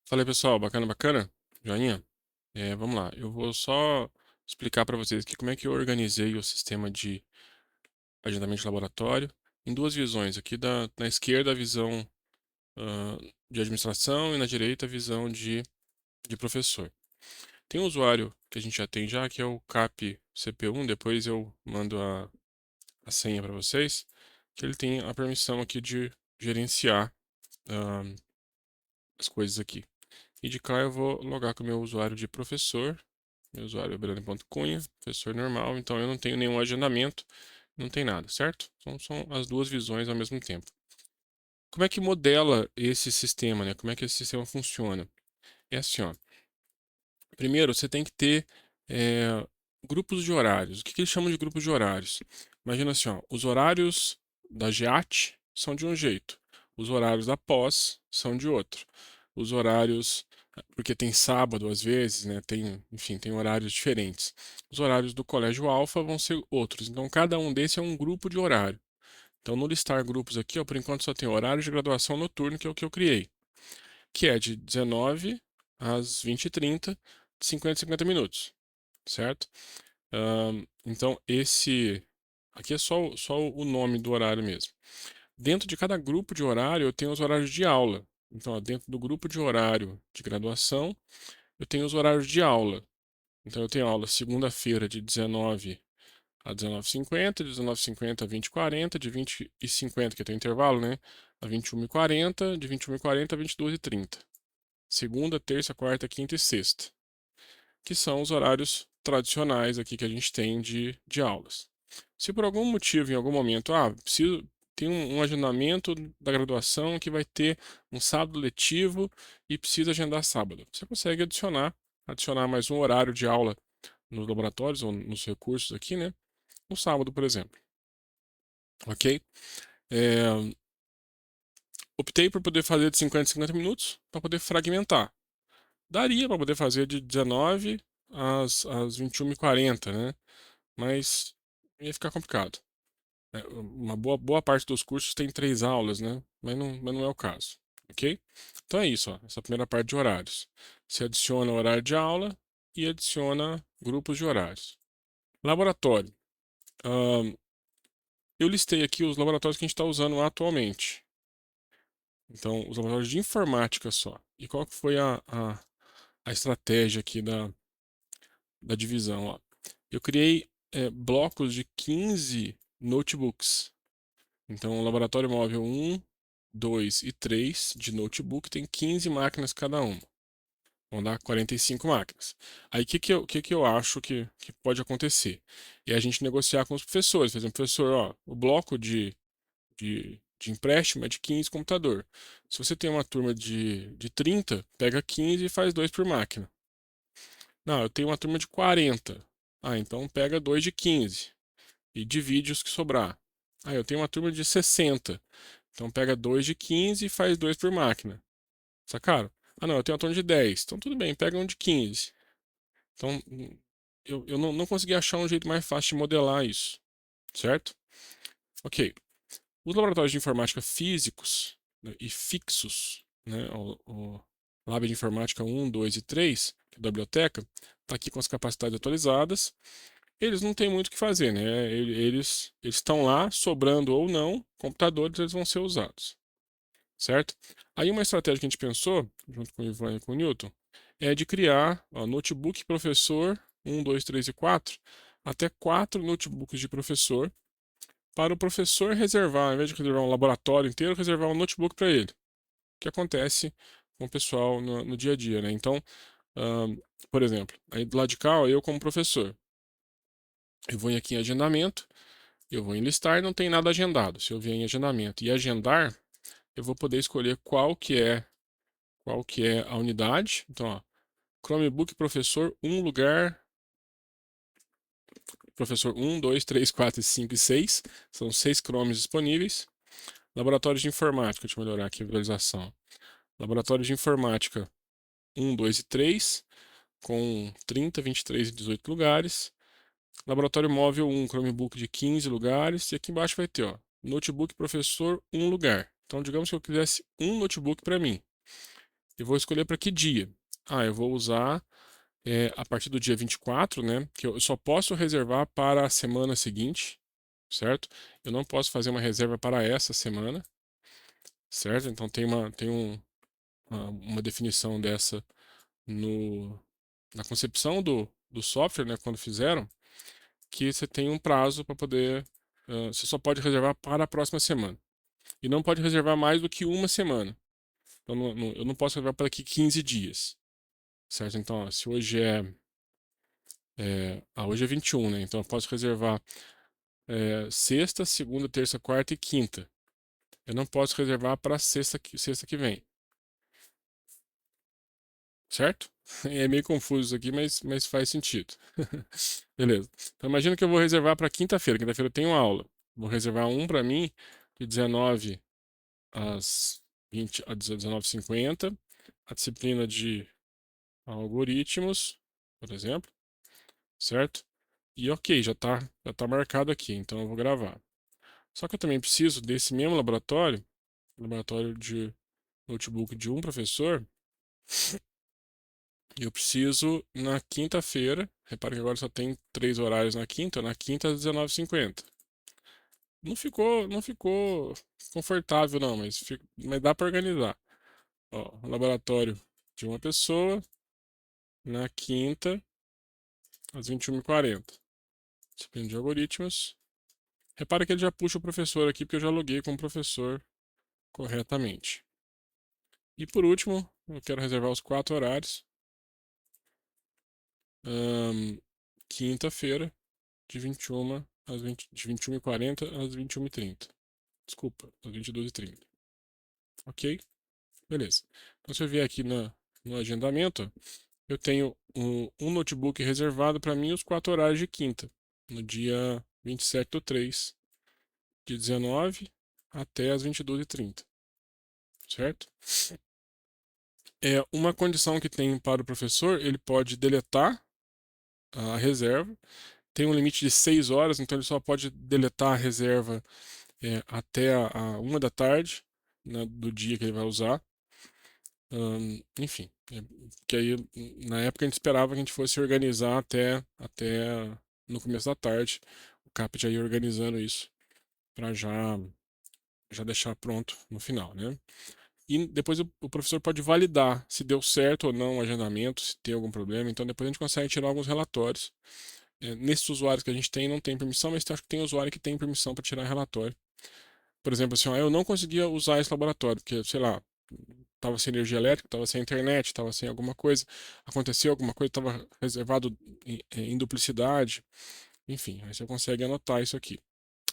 Fala aí, pessoal, bacana, bacana? Joinha? Vamos lá, eu vou só explicar para vocês aqui como é que eu organizei o sistema de agendamento de laboratório em duas visões. Aqui na esquerda a visão de administração e na direita a visão de professor. Tem um usuário que a gente já tem já, que é o CAP CP1, depois eu mando a senha para vocês, que ele tem a permissão aqui de gerenciar ah, as coisas aqui. E de cá eu vou logar com o meu usuário de professor. Meu usuário é Breno.cunha, professor normal, então eu não tenho nenhum agendamento, não tem nada, certo? Então são as duas visões ao mesmo tempo. Como é que modela esse sistema, né? Como é que esse sistema funciona? É assim, ó. Primeiro, você tem que ter eh, grupos de horários. O que eles chamam de grupos de horários? Imagina assim, ó, os horários da GEAT são de um jeito, os horários da pós são de outro. Os horários, porque tem sábado às vezes, né? Tem, enfim, tem horários diferentes. Os horários do Colégio Alfa vão ser outros. Então, cada um desses é um grupo de horário. Então, no listar grupos aqui, ó, por enquanto só tem horário de graduação noturno, que é o que eu criei, que é de 19 às 20h30, de 50 a 50 minutos, certo? Então, esse aqui é só o nome do horário mesmo. Dentro de cada grupo de horário, eu tenho os horários de aula. Então, ó, dentro do grupo de horário de graduação, eu tenho os horários de aula. Então, eu tenho aula segunda-feira de 19 a 19h50, de 19h50 a 20h40, de 20h50, que tem intervalo, né? A 21h40, de 21h40 a 22h30. Segunda, terça, quarta, quinta e sexta, que são os horários tradicionais aqui que a gente tem de aulas. Se por algum motivo, em algum momento, preciso, tem um agendamento da graduação que vai ter um sábado letivo e precisa agendar sábado, você consegue adicionar mais um horário de aula nos laboratórios ou nos recursos aqui, né? No sábado, por exemplo. Ok? É, optei por poder fazer de 50 a 50 minutos para poder fragmentar. Daria para poder fazer de 19 às 21h40, né? Mas ia ficar complicado. Uma boa parte dos cursos tem 3 aulas, né? Mas não é o caso, ok? Então é isso, ó, essa primeira parte de horários. Você adiciona o horário de aula e adiciona grupos de horários. Laboratório. Ahn, eu listei aqui os laboratórios que a gente está usando atualmente. Então, os laboratórios de informática só. E qual que foi a estratégia aqui da divisão? Ó? Eu criei blocos de 15 notebooks. Então, o laboratório móvel 1, 2 e 3 de notebook tem 15 máquinas cada uma. Vão dar 45 máquinas. Aí, o que que eu acho que pode acontecer? É a gente negociar com os professores. Por exemplo, professor, ó, o bloco de empréstimo é de 15 computador. Se você tem uma turma de 30, pega 15 e faz 2 por máquina. Não, eu tenho uma turma de 40. Então pega 2 de 15 e divide os que sobrar. Eu tenho uma turma de 60. Então pega 2 de 15 e faz 2 por máquina. Sacaram? Não, eu tenho uma turma de 10. Então tudo bem, pega um de 15. Então eu não consegui achar um jeito mais fácil de modelar isso, certo? Ok. Os laboratórios de informática físicos, né, e fixos, né, o Lab de Informática 1, 2 e 3, que é da biblioteca, está aqui com as capacidades atualizadas. Eles não têm muito o que fazer, né? Eles estão lá, sobrando ou não, computadores eles vão ser usados, certo? Aí uma estratégia que a gente pensou, junto com o Ivan e com o Newton, é de criar notebook professor 1, 2, 3 e 4, até 4 notebooks de professor, para o professor reservar, ao invés de reservar um laboratório inteiro, reservar um notebook para ele. O que acontece com o pessoal no dia a dia, né? Então, ahn, por exemplo, aí do lado de cá, ó, eu como professor, eu vou aqui em agendamento, eu vou em listar, não tem nada agendado. Se eu vier em agendamento e agendar, eu vou poder escolher qual que é a unidade. Então, ó, Chromebook professor, um lugar, professor 1, 2, 3, 4, 5 e 6. São 6 Chromes disponíveis. Laboratórios de informática, deixa eu melhorar aqui a visualização. Laboratórios de informática 1, 2 e 3, com 30, 23 e 18 lugares. Laboratório móvel 1, Chromebook de 15 lugares. E aqui embaixo vai ter, ó, notebook professor, um lugar. Então, digamos que eu quisesse um notebook para mim. e vou escolher para que dia. Eu vou usar a partir do dia 24, né? Que eu só posso reservar para a semana seguinte, certo? Eu não posso fazer uma reserva para essa semana, certo? Então tem uma definição dessa no, na concepção do software, né? Quando fizeram, que você tem um prazo para poder. Você só pode reservar para a próxima semana. E não pode reservar mais do que uma semana. Então, eu não posso reservar para daqui 15 dias. Certo? Então, ó, se hoje é 21, né? Então eu posso reservar sexta, segunda, terça, quarta e quinta. Eu não posso reservar para sexta que vem. Certo? É meio confuso isso aqui, mas faz sentido. Beleza. Então imagina que eu vou reservar para quinta-feira. Quinta-feira eu tenho aula. Vou reservar um para mim de 19 às 20, às 19h50. A disciplina de algoritmos, por exemplo. Certo? E ok, já tá marcado aqui, então eu vou gravar. Só que eu também preciso desse mesmo laboratório de notebook de um professor, e eu preciso na quinta-feira. Repare que agora só tem 3 horários na quinta às 19h50. Não ficou confortável não, mas dá para organizar. Ó, laboratório de uma pessoa na quinta às 21h40. Disciplina de algoritmos. Repara que ele já puxa o professor aqui, porque eu já loguei com o professor corretamente. E por último, eu quero reservar os 4 horários. Quinta-feira, de 21 às 20, de 21h40 às 21h30. Desculpa, às 22h30. Ok? Beleza. Então, se eu vier aqui no agendamento, eu tenho um notebook reservado para mim os 4 horários de quinta, no dia 27/3, de 19 até as 22h30. Certo? Uma condição que tem para o professor, ele pode deletar a reserva. Tem um limite de 6 horas, então ele só pode deletar a reserva até a 1 da tarde, né, do dia que ele vai usar. Enfim, que aí na época a gente esperava que a gente fosse organizar até no começo da tarde. O CAP já ia organizando isso para já deixar pronto no final, né? E depois o professor pode validar se deu certo ou não o agendamento, se tem algum problema. Então depois a gente consegue tirar alguns relatórios. Nesses usuários que a gente tem, não tem permissão, mas acho que tem usuário que tem permissão para tirar relatório. Por exemplo, assim, ó, eu não conseguia usar esse laboratório, porque, sei lá, estava sem energia elétrica, estava sem internet, estava sem alguma coisa, aconteceu alguma coisa, estava reservado em duplicidade, enfim, aí você consegue anotar isso aqui.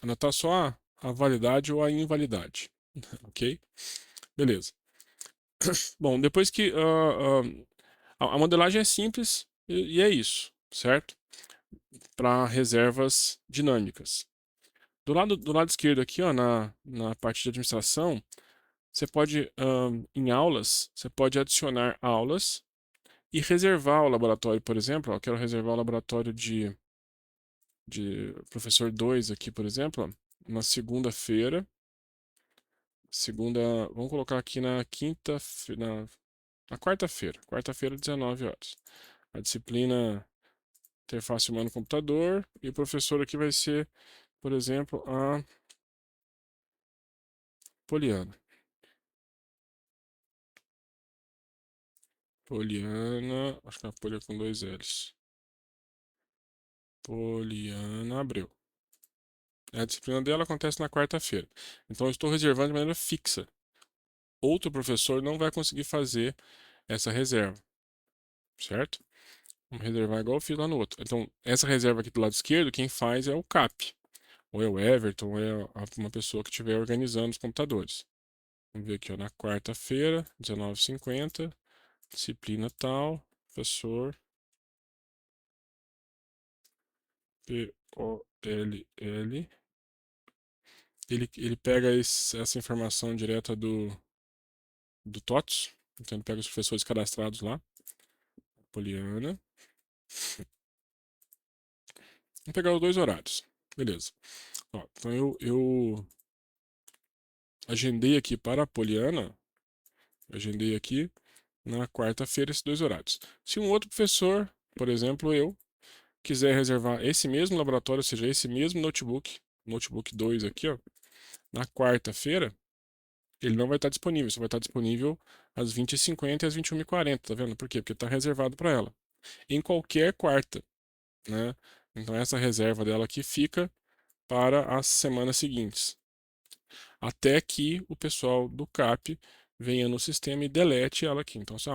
Anotar só a validade ou a invalidade, ok? Beleza. Bom, depois que a modelagem é simples e é isso, certo? Para reservas dinâmicas. Do lado esquerdo aqui, ó, na parte de administração, você pode, em aulas, você pode adicionar aulas e reservar o laboratório, por exemplo. Ó, quero reservar o laboratório de professor 2 aqui, por exemplo, ó, na segunda-feira. Vamos colocar aqui na quinta, na quarta-feira, 19 horas. A disciplina interface humano-computador e o professor aqui vai ser, por exemplo, a Poliana. Poliana, acho que é a Polia com 2 L's. Poliana Abreu. A disciplina dela acontece na quarta-feira. Então eu estou reservando de maneira fixa. Outro professor não vai conseguir fazer essa reserva, certo? Vamos reservar igual eu fiz lá no outro. Então, essa reserva aqui do lado esquerdo, quem faz é o CAP, ou é o Everton, ou é uma pessoa que estiver organizando os computadores. Vamos ver aqui, ó, na quarta-feira, 19h50, disciplina tal, professor P-O-L-L. Ele pega essa informação direta do TOTS, então ele pega os professores cadastrados lá. Poliana. Vamos pegar os 2 horários. Beleza. Ó, então eu agendei aqui para a Poliana. Agendei aqui na quarta-feira esses dois horários. Se um outro professor, por exemplo, eu, quiser reservar esse mesmo laboratório, ou seja, esse mesmo notebook 2 aqui, ó, na quarta-feira, ele não vai estar disponível, só vai estar disponível às 20h50 e às 21h40, tá vendo? Por quê? Porque está reservado para ela. Em qualquer quarta, né? Então essa reserva dela aqui fica para as semanas seguintes, até que o pessoal do CAP venha no sistema e delete ela aqui. Então, assim,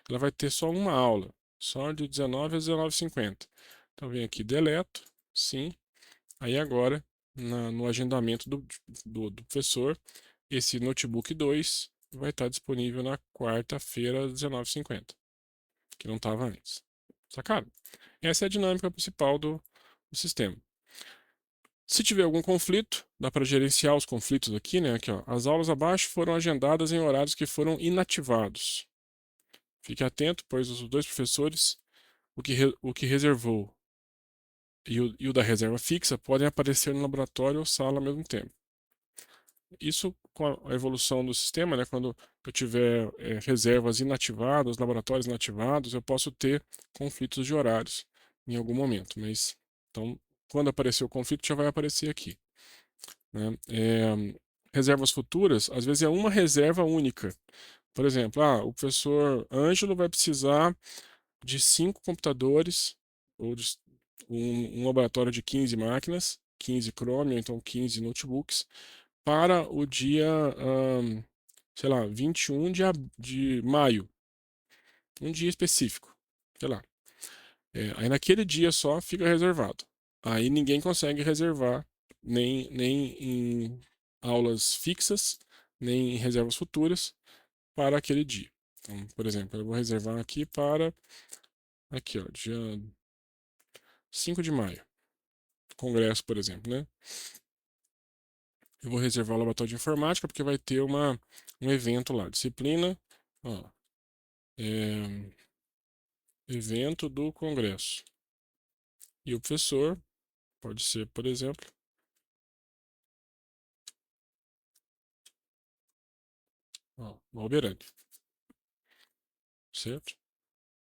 ela vai ter só uma aula, só de 19 às 19h50. Então, vem aqui, deleto, sim. Aí agora, no agendamento do professor, esse notebook 2 vai estar disponível na quarta-feira às 19h50, que não estava antes. Sacaram? Essa é a dinâmica principal do sistema. Se tiver algum conflito, dá para gerenciar os conflitos aqui, né? Aqui, ó. As aulas abaixo foram agendadas em horários que foram inativados. Fique atento, pois os dois professores, o que reservou e o da reserva fixa, podem aparecer no laboratório ou sala ao mesmo tempo. Isso com a evolução do sistema, né? Quando eu tiver reservas inativadas, laboratórios inativados, eu posso ter conflitos de horários em algum momento. Mas então, quando aparecer o conflito, já vai aparecer aqui, né? Reservas futuras, às vezes é uma reserva única. Por exemplo, o professor Ângelo vai precisar de 5 computadores ou de um laboratório de 15 máquinas, 15 Chrome, ou então 15 notebooks, para o dia, sei lá, 21 de maio, um dia específico, sei lá. Aí naquele dia só fica reservado. Aí ninguém consegue reservar nem em aulas fixas, nem em reservas futuras para aquele dia. Então, por exemplo, eu vou reservar aqui para aqui, ó, dia 5 de maio, congresso, por exemplo, né? Eu vou reservar o laboratório de informática porque vai ter um evento lá, disciplina, ó, é, evento do congresso. E o professor pode ser, por exemplo, ó, Valberani, certo?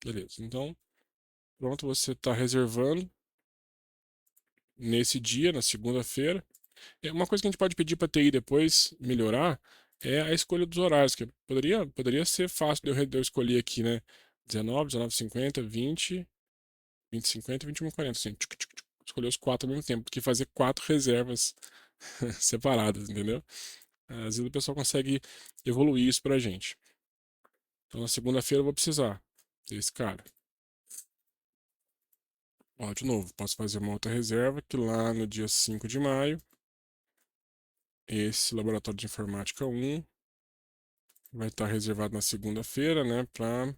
Beleza. Então, pronto, você está reservando nesse dia, na segunda-feira. Uma coisa que a gente pode pedir para a TI depois melhorar é a escolha dos horários, que poderia ser fácil de eu escolher aqui, né? 19, 19h50, 20, 20h50 e 21h40, assim, escolher os quatro ao mesmo tempo, do que fazer quatro reservas separadas, entendeu? Às vezes o pessoal consegue evoluir isso pra gente. Então na segunda-feira eu vou precisar desse cara. Ó, de novo, posso fazer uma outra reserva que lá no dia 5 de maio, esse laboratório de informática 1 vai estar reservado na segunda-feira, né, para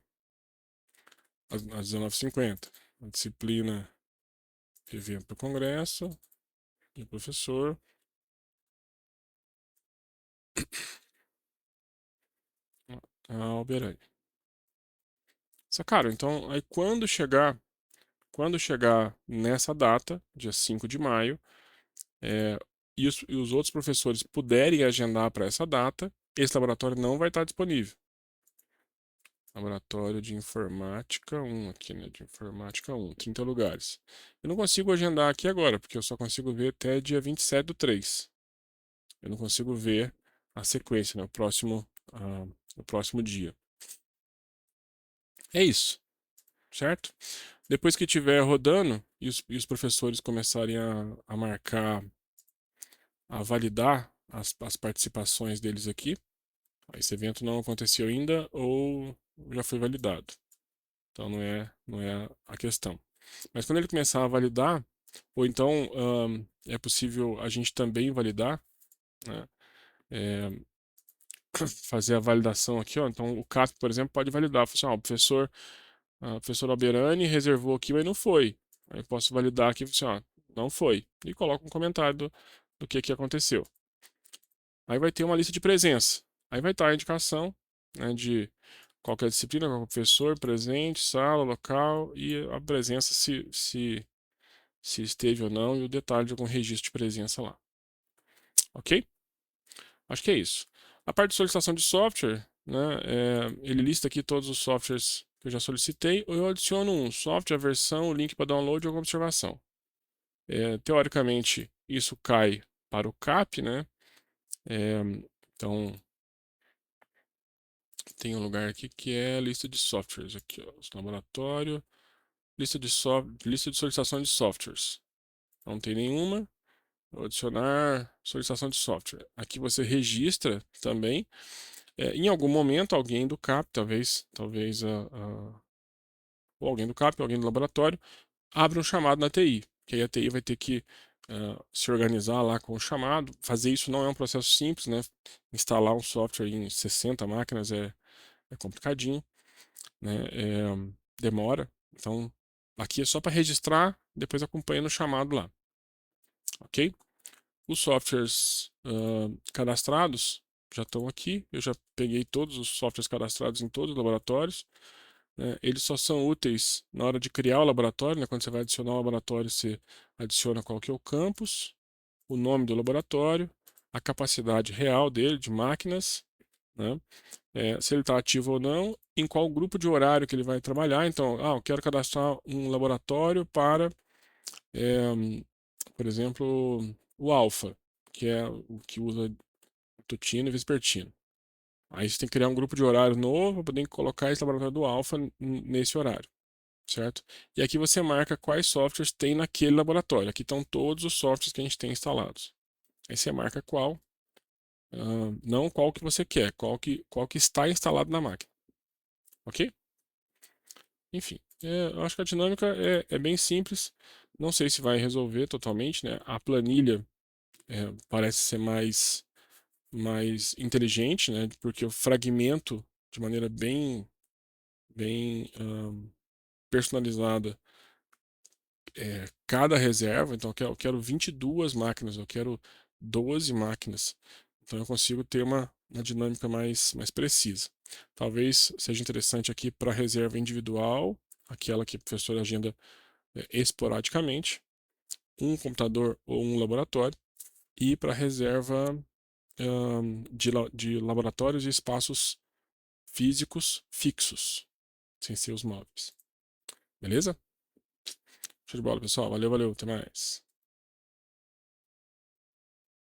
às 19h50. A disciplina evento do congresso e o professor. Alberani. Sacaram? Então, aí quando chegar nessa data, dia 5 de maio, e os outros professores puderem agendar para essa data, esse laboratório não vai estar disponível. Laboratório de Informática 1 aqui, né? De Informática 1, 30 lugares. Eu não consigo agendar aqui agora, porque eu só consigo ver até dia 27/3. Eu não consigo ver a sequência, né? O próximo dia. É isso, certo? Depois que estiver rodando e os professores começarem a marcar, a validar as participações deles aqui, esse evento não aconteceu ainda ou já foi validado. Então não é a questão. Mas quando ele começar a validar, ou então é possível a gente também validar, né? É, fazer a validação aqui, ó. Então o CAP, por exemplo, pode validar. Falar assim, o professor Alberani reservou aqui, mas não foi. Aí eu posso validar aqui, assim, não foi. E coloco um comentário do que aconteceu. Aí vai ter uma lista de presença. Aí vai estar a indicação, né, de qualquer disciplina, qual professor presente, sala, local e a presença se esteve ou não e o detalhe de algum registro de presença lá. Ok? Acho que é isso. A parte de solicitação de software, né? Ele lista aqui todos os softwares que eu já solicitei, ou eu adiciono um software, a versão, o link para download ou alguma observação. Teoricamente, isso cai para o CAP, né? Então, tem um lugar aqui que é lista de softwares. Aqui, ó, laboratório, lista de solicitação de softwares. Não tem nenhuma. Vou adicionar solicitação de software. Aqui você registra também. Em algum momento, alguém do CAP, talvez ou alguém do CAP, ou alguém do laboratório, abre um chamado na TI. Que aí a TI vai ter que se organizar lá com o chamado. Fazer isso não é um processo simples, né? Instalar um software em 60 máquinas é complicadinho, né? Demora. Então, aqui é só para registrar, depois acompanha no chamado lá, ok? Os softwares cadastrados já estão aqui. Eu já peguei todos os softwares cadastrados em todos os laboratórios, né? Eles só são úteis na hora de criar o laboratório, né? Quando você vai adicionar o laboratório, você adiciona qual que é o campus, o nome do laboratório, a capacidade real dele, de máquinas, né? Se ele está ativo ou não, em qual grupo de horário que ele vai trabalhar. Então, eu quero cadastrar um laboratório para, por exemplo, o alfa, que é o que usa tutino e vespertino. Aí você tem que criar um grupo de horário novo para poder colocar esse laboratório do alfa nesse horário, certo? E aqui você marca quais softwares tem naquele laboratório. Aqui estão todos os softwares que a gente tem instalados. Aí você marca qual, não qual que você quer, qual que está instalado na máquina, ok? Enfim, eu acho que a dinâmica é bem simples. Não sei se vai resolver totalmente, né? A planilha parece ser mais inteligente, né? Porque eu fragmento de maneira bem personalizada cada reserva. Então eu quero 22 máquinas, eu quero 12 máquinas. Então eu consigo ter uma dinâmica mais precisa. Talvez seja interessante aqui para reserva individual, aquela que o professor agenda esporadicamente, um computador ou um laboratório, e para reserva de laboratórios e espaços físicos fixos, sem ser os móveis. Beleza? Show de bola, pessoal. Valeu, valeu. Até mais.